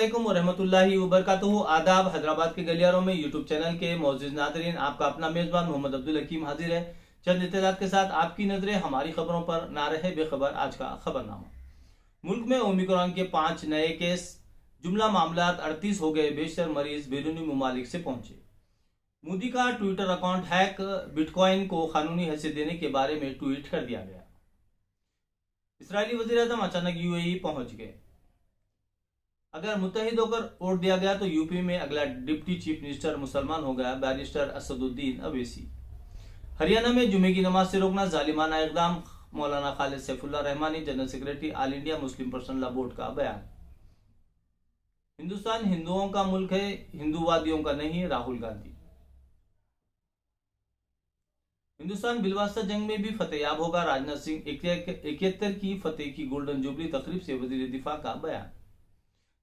अस्सलामुअलैकुम वरहमतुल्लाहि वबरकातुहू। आदाब। हैदराबाद के गलियारों में यूट्यूब चैनल के मौजूद नादरीन, आपका अपना मेजबान मोहम्मद अब्दुल हकीम हाजिर है चंद इत्तेलात के साथ। आपकी नजरें हमारी खबरों पर, ना रहे बेखबर आज का खबरनामा। मुल्क में ओमिक्रॉन के 5 नए केस, जुमला मामलात 38 हो गए। बेशतर मरीज बैरूनी ममालिक से पहुंचे। मोदी का ट्विटर अकाउंट हैक, बिटकॉइन को कानूनी हैसियत देने के बारे में ट्वीट कर दिया गया। इसराइली वज़ीर-ए-आज़म अचानक यूएई पहुंच गए। अगर मुत्तहिद होकर वोट दिया गया तो यूपी में अगला डिप्टी चीफ मिनिस्टर मुसलमान हो गया, बैरिस्टर असदुद्दीन अवैसी। हरियाणा में जुमे की नमाज से रोकना जालिमाना इकदाम, मौलाना Khalid Saifullah Rahmani, general secretary all India Muslim personal law board का बयान। हिंदुस्तान हिंदुओं का मुल्क है, हिंदूवादियों का नहीं, राहुल गांधी। हिंदुस्तान बिलवास्ता जंग में भी फतेहयाब होगा, राजनाथ सिंह। 71 की फतेह की गोल्डन जुबली तकरीब से वजीर दिफा का बयान।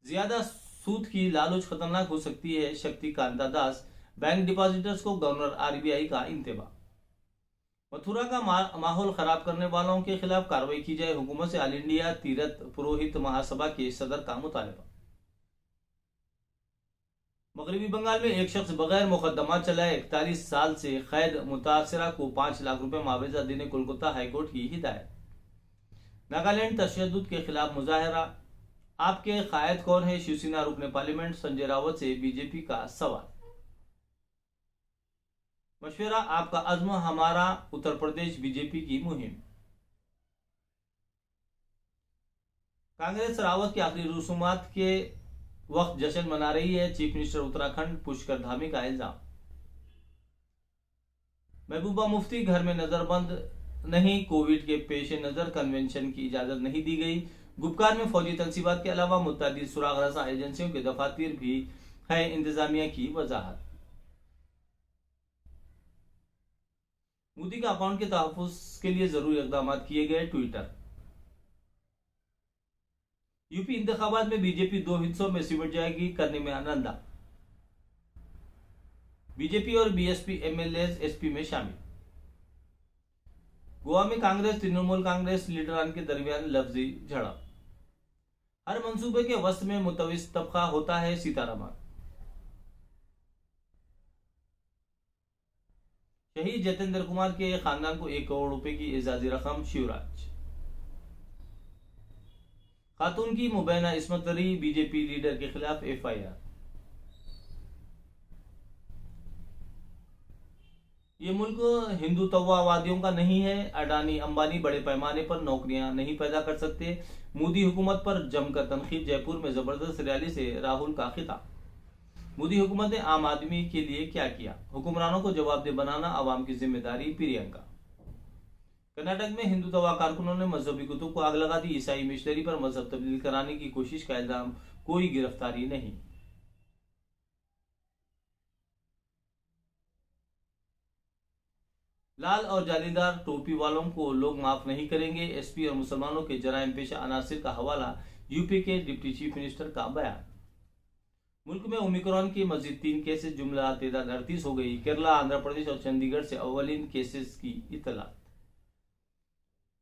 ज्यादा सूद की लालच खतरनाक हो सकती है, शक्ति कांता दास। बैंक डिपॉजिटर्स को गवर्नर आरबीआई का इंतबा। मथुरा का माहौल खराब करने वालों के खिलाफ कार्रवाई की जाए, हुकूमत से ऑल इंडिया तीरथ पुरोहित महासभा के सदर का मुतालबा। मगरबी बंगाल में एक शख्स बगैर मुकदमा चलाए 41 साल से कैद, मुतासरा को 5 लाख रुपए मुआवजा देने कोलकाता हाईकोर्ट की हिदायत। नागालैंड तशद्दुद के खिलाफ मुजाहरा, आपके कायद कौन है? शिवसेना रुकने पार्लियामेंट, संजय रावत से बीजेपी का सवाल। मशवरा, आपका अज़्म हमारा, उत्तर प्रदेश बीजेपी की मुहिम। कांग्रेस रावत की आखिरी रसूमात के वक्त जश्न मना रही है, चीफ मिनिस्टर उत्तराखंड पुष्कर धामी का इल्जाम। महबूबा मुफ्ती घर में नजरबंद नहीं, कोविड के पेश नजर कन्वेंशन की इजाजत नहीं दी गई। गुपकार में फौजी तनसीबात के अलावा मुतअद्दिद सुराग रसा एजेंसियों के दफातर भी है, इंतजामिया की वजाहत। मोदी का अकाउंट के तहफ्फुज के लिए जरूरी इकदाम किए गए, ट्विटर। यूपी इंतखाबात में बीजेपी 2 हिस्सों में सिमट जाएगी, करने में आनंदा। बीजेपी और बीएसपी एमएलए एसपी में शामिल। गोवा में कांग्रेस तृणमूल कांग्रेस लीडरान के दरमियान लफ्जी झड़प। हर मंसूबे के वस्त में मुतविस तबका होता है, सीतारमण। शहीद जतेंद्र कुमार के खानदान को 1 करोड़ रुपए की एजाजी रकम, शिवराज। खातून की मुबैना इस्मत दरी, बीजेपी लीडर के खिलाफ एफआईआर। ये मुल्क हिंदुत्ववादियों का नहीं है, अडानी अंबानी बड़े पैमाने पर नौकरियां नहीं पैदा कर सकते। मोदी हुकूमत पर जमकर तनकीद, जयपुर में जबरदस्त रैली से राहुल का खिताब। मोदी हुकूमत ने आम आदमी के लिए क्या किया? हुक्मरानों को जवाबदेह बनाना अवाम की जिम्मेदारी, प्रियंका। कर्नाटक में हिंदुत्व कारकुनों ने मजहबी कुतुब को आग लगा दी, ईसाई मिशनरी पर मजहब तब्दील कराने की कोशिश का इल्जाम, कोई गिरफ्तारी नहीं। लाल और जालीदार टोपी वालों को लोग माफ नहीं करेंगे, एसपी और मुसलमानों के जराइम पेशा अनासिर का हवाला, यूपी के डिप्टी चीफ मिनिस्टर का बयान। मुल्क में ओमिक्रॉन की मजीद 3 केसेस, जुमला तादाद 38 हो गई। केरला, आंध्र प्रदेश और चंडीगढ़ से अव्वलीन केसेस की इतला।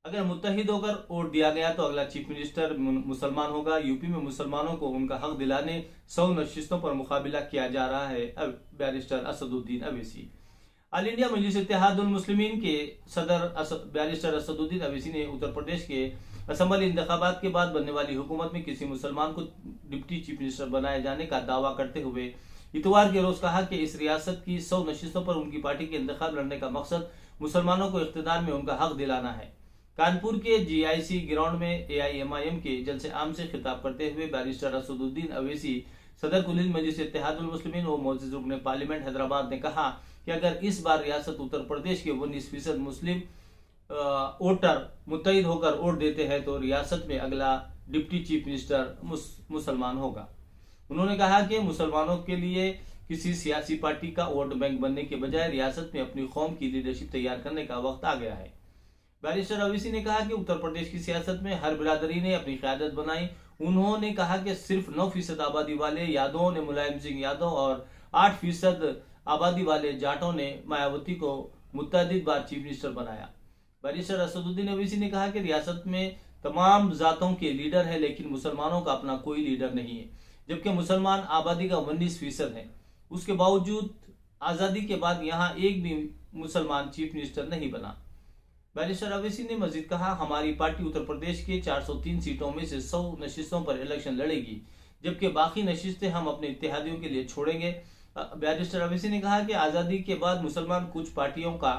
अगर मुत्तहिद होकर वोट दिया गया तो अगला चीफ मिनिस्टर मुसलमान होगा। यूपी में मुसलमानों को उनका हक दिलाने 100 नशिस्तों पर मुकाबला किया जा रहा है, barrister Asaduddin Owaisi. All India Majlis Ittehadul Muslimeen के सदर बैरिस्टर असदुद्दीन अवैसी ने उत्तर प्रदेश के असम्बली इंतखाबात के बाद बनने वाली हुकूमत में किसी मुसलमान को डिप्टी चीफ मिनिस्टर बनाए जाने का दावा करते हुए इतवार के रोज कहा कि इस रियासत की 100 नशिस्तों पर उनकी पार्टी के इंतखाब लड़ने का मकसद मुसलमानों को इख्तिदार में उनका हक दिलाना है। कानपुर के जीआईसी ग्राउंड में एआईएमआईएम के जलसे आम से खिताब करते हुए बैरिस्टर असदुद्दीन अवैसी, सदर कुल मजलिस इत्तेहादुल मुस्लिमीन व मोअज़्ज़िज़ रुकने पार्लियामेंट हैदराबाद ने कहा कि अगर इस बार रियासत उत्तर प्रदेश के 19% मुस्लिम वोटर मुत्तहिद होकर वोट देते हैं तो रियासत में अगला डिप्टी चीफ मिनिस्टर मुसलमान होगा। उन्होंने कहा कि मुसलमानों के लिए किसी सियासी पार्टी का वोट बैंक बनने के बजाय रियासत में अपनी कौम की लीडरशिप तैयार करने का वक्त आ गया है। बैरिस्टर अवैसी ने कहा कि उत्तर प्रदेश की सियासत में हर बिरादरी ने अपनी क़यादत बनाई। उन्होंने कहा कि सिर्फ 9% आबादी वाले यादवों ने मुलायम सिंह यादव और 8% आबादी वाले जाटों ने मायावती को मुतअद्दिद बार चीफ मिनिस्टर बनाया। बैरिस्टर असदुद्दीन अवैसी ने कहा कि रियासत में तमाम जातों के लीडर है, लेकिन मुसलमानों का अपना कोई लीडर नहीं है। जबकि मुसलमान आबादी का 19% है। उसके बावजूद आज़ादी के बाद यहाँ एक भी मुसलमान चीफ मिनिस्टर नहीं बना। बैरिस्टर अवैसी ने मजीद कहा, हमारी पार्टी उत्तर प्रदेश के 403 सीटों में से 100 नशिस्तों पर इलेक्शन लड़ेगी, जबकि बाकी नशिस्तें हम अपने इत्तेहादियों के लिए छोड़ेंगे। बैरिस्टर अवैसी ने कहा कि आज़ादी के बाद मुसलमान कुछ पार्टियों का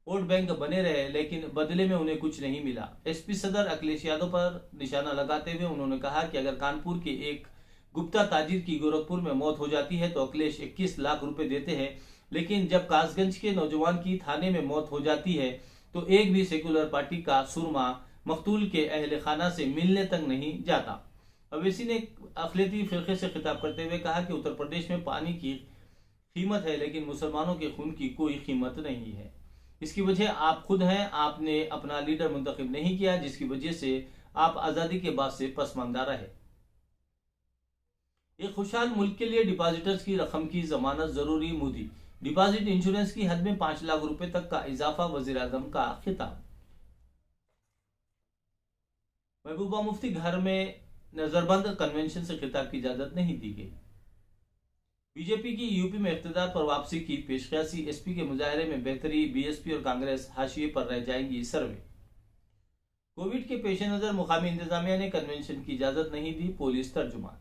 वोट बैंक बने रहे, लेकिन बदले में उन्हें कुछ नहीं मिला। एसपी सदर अखिलेश यादव पर निशाना लगाते हुए उन्होंने कहा कि अगर कानपुर के एक गुप्ता ताजिर की गोरखपुर में मौत हो जाती है तो अखिलेश 21 लाख रुपए देते हैं, लेकिन जब कासगंज के नौजवान की थाने में मौत हो जाती है तो एक भी सेकुलर पार्टी का सुरमा मकतूल के अहले खाना से मिलने तक नहीं जाता। अवैसी ने अखिलेती फिरके से खिताब करते हुए कहा कि उत्तर प्रदेश में पानी की कीमत है, लेकिन मुसलमानों के खून की कोई कीमत नहीं है। इसकी वजह आप खुद हैं। आपने अपना लीडर मुंतखब नहीं किया, जिसकी वजह से आप आजादी के बाद से पसमानदा रहे। एक खुशहाल मुल्क के लिए डिपॉजिटर्स की रकम की जमानत जरूरी, मोदी। डिपॉजिट इंश्योरेंस की हद में 5 लाख रुपए तक का इजाफा, वजीर आजम का खिताब। महबूबा मुफ्ती घर में नजरबंद, कन्वेंशन से खिताब की इजाजत नहीं दी गई। बीजेपी की यूपी में इख्तिदार पर वापसी की पेशकशी, एसपी के मुजाहरे में बेहतरी, बीएसपी और कांग्रेस हाशिए पर रह जाएंगी सर्वे। कोविड के पेश नजर मुकामी इंतजामिया ने कन्वेंशन की इजाजत नहीं दी, पुलिस तर्जुमान।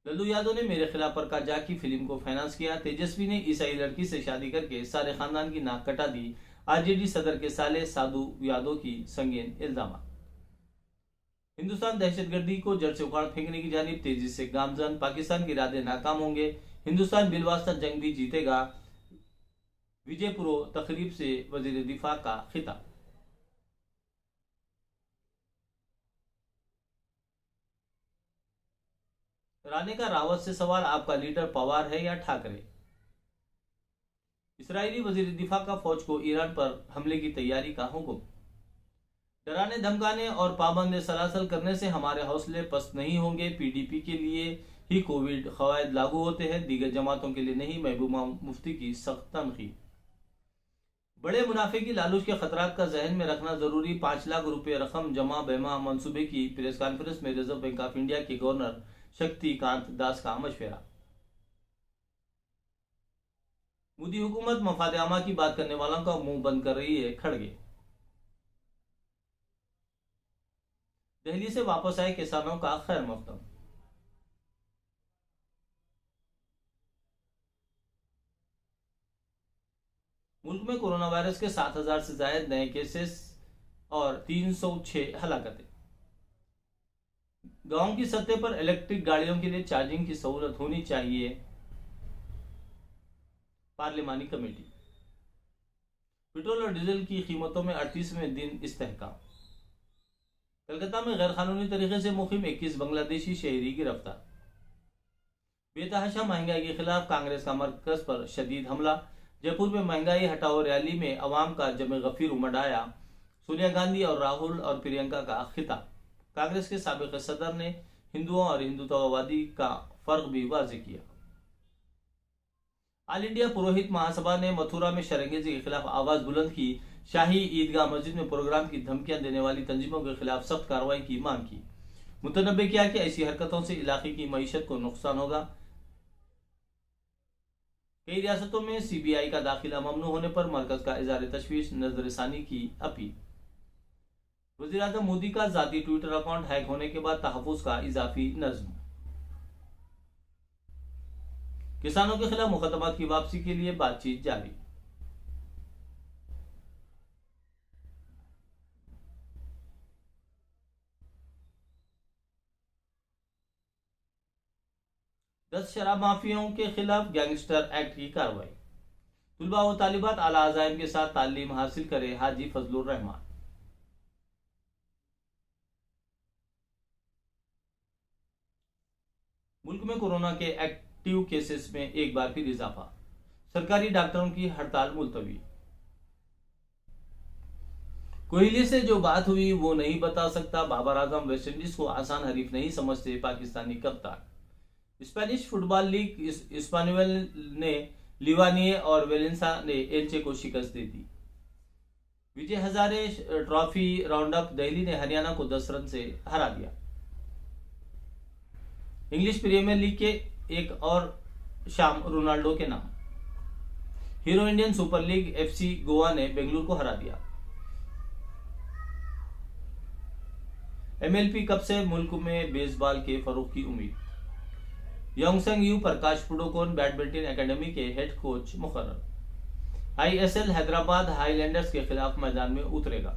लल्लू यादव ने मेरे खिलाफ पर जाकी फिल्म को फाइनेंस किया। तेजस्वी ने ईसाई लड़की से शादी करके सारे खानदान की नाक कटा दी। आरजेडी सदर के साले साधु यादव की संगीन इल्जाम। हिंदुस्तान दहशतगर्दी को जड़ से उखाड़ फेंकने की जानिब तेजी से गामजन, पाकिस्तान के इरादे नाकाम होंगे, हिंदुस्तान बिलवास्ता जंग भी जीतेगा, विजयपुरो तकरीब से वजीर दिफा का खिताब। राणे का रावत से सवाल, आपका लीडर पवार है या ठाकरे। इसराइली वजीर दिफा का फौज को ईरान पर हमले की तैयारी का हुक्म। डराने धमकाने और पाबंद सलासल करने से हमारे हौसले पस्त नहीं होंगे, पीडीपी के लिए ही कोविड कवायद लागू होते हैं, दीगर जमातों के लिए नहीं, महबूबा मुफ्ती की सख्त तनकीद। बड़े मुनाफे की लालूच के खतरात का जहन में रखना जरूरी, 5 लाख रुपए रकम जमा बेमा मंसूबे की प्रेस कॉन्फ्रेंस में रिजर्व बैंक ऑफ इंडिया के गवर्नर शक्तिकांत दास का मशवरा। मोदी हुकूमत मफाद आमा की बात करने वालों का मुंह बंद कर रही है, खड़गे। दिल्ली से वापस आए किसानों का खैर मकदम। मुल्क में कोरोना वायरस के 7,000 से ज्यादा नए केसेस और 306 हलाकतें। गांव की सतह पर इलेक्ट्रिक गाड़ियों के लिए चार्जिंग की सहूलत होनी चाहिए, पार्लिमानी कमेटी। पेट्रोल और डीजल की कीमतों में 38वें दिन इस्तेहकाम। कलकत्ता में गैर कानूनी तरीके से मुहिम 21 बांग्लादेशी शहरी गिरफ्तार। बेतहाशा महंगाई के खिलाफ कांग्रेस का मरकज पर शदीद हमला। जयपुर में महंगाई हटाओ रैली में अवाम का जमे गफीर उमड़ आया। सोनिया गांधी और राहुल और प्रियंका का खिताब। कांग्रेस के साबिक सदर ने हिंदुओं और हिंदुत्ववादी का फर्क भी वाज़ेह किया। ऑल इंडिया पुरोहित महासभा ने मथुरा में शरंगेजी के खिलाफ आवाज बुलंद की। शाही ईदगाह मस्जिद में प्रोग्राम की धमकियां देने वाली तंजीमों के खिलाफ सख्त कार्रवाई की मांग की। मुतनब्बे किया कि ऐसी हरकतों से इलाके की मईशत को नुकसान होगा। कई रियासतों में सीबीआई का दाखिला ममनू होने पर मरकज का इज़हार तशवीश, नजरसानी की अपील। वज़ीर आज़म मोदी का जाती ट्विटर अकाउंट हैक होने के बाद तहफ़्फ़ुज़ का इजाफी नज़्म। किसानों के खिलाफ मुकदमात की वापसी के लिए बातचीत जारी। दस शराब माफियाओं के खिलाफ गैंगस्टर एक्ट की कार्रवाई। तुलबा व तालिबात आला अज़ाइम के साथ तालीम हासिल करे, हाजी फजलुर रहमान। मुल्क में कोरोना के एक्टिव केसेस में एक बार फिर इजाफा। सरकारी डॉक्टरों की हड़ताल मुलतवी। कोहली से जो बात हुई वो नहीं बता सकता, बाबर आजम वेस्टइंडीज को आसान हरीफ नहीं समझते, पाकिस्तानी कप्तान। स्पेनिश फुटबॉल लीग स्पानियल ने लिवानिए और वेलेंसा ने एल्चे को शिकस्त दे दी। Vijay Hazare trophy round up, Delhi ने हरियाणा को 10 रन से हरा दिया। इंग्लिश प्रीमियर लीग के एक और शाम रोनाल्डो के नाम। Hero Indian super league FC Goa ने बेंगलुरु को हरा दिया। MLP कप से मुल्क में बेसबॉल के फरोग की उम्मीद। योंगसंग यू प्रकाश पुडुकोन बैडमिंटन एकेडमी के हेड कोच मुकर्रर। ISL हैदराबाद हाईलैंडर्स के खिलाफ मैदान में उतरेगा।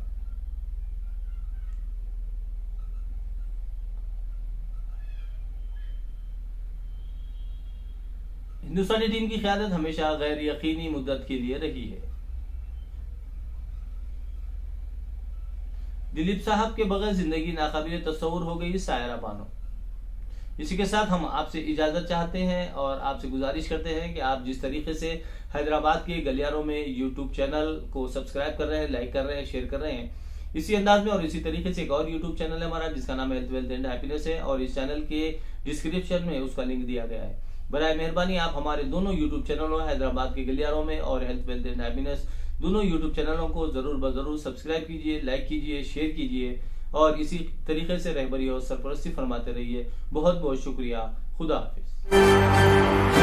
हिंदुस्तानी टीम की क़यादत हमेशा गैर यकीनी मुद्दत के लिए रही है। दिलीप साहब के बगैर जिंदगी नाकाबिल तस्वुर हो गई, सायरा बानो। इसी के साथ हम आपसे इजाजत चाहते हैं और आपसे गुजारिश करते हैं कि आप जिस तरीके से हैदराबाद के गलियारों में यूट्यूब चैनल को सब्सक्राइब कर रहे हैं, लाइक कर रहे हैं, शेयर कर रहे हैं, इसी अंदाज में और इसी तरीके से एक और यूट्यूब चैनल है हमारा जिसका नाम हेल्थ वेल्थ एंड हैप्पीनेस है और इस चैनल के डिस्क्रिप्शन में उसका लिंक दिया गया है। बराए मेहरबानी आप हमारे दोनों यूट्यूब चैनलों हैदराबाद के गलियारों में और हेल्थ वेल्थ एंड हैप्पीनेस दोनों यूट्यूब चैनलों को जरूर सब्सक्राइब कीजिए, लाइक कीजिए, शेयर कीजिए और इसी तरीके से रहबरी और सरपरस्ती फरमाते रहिए। बहुत बहुत शुक्रिया। खुदा हाफिज।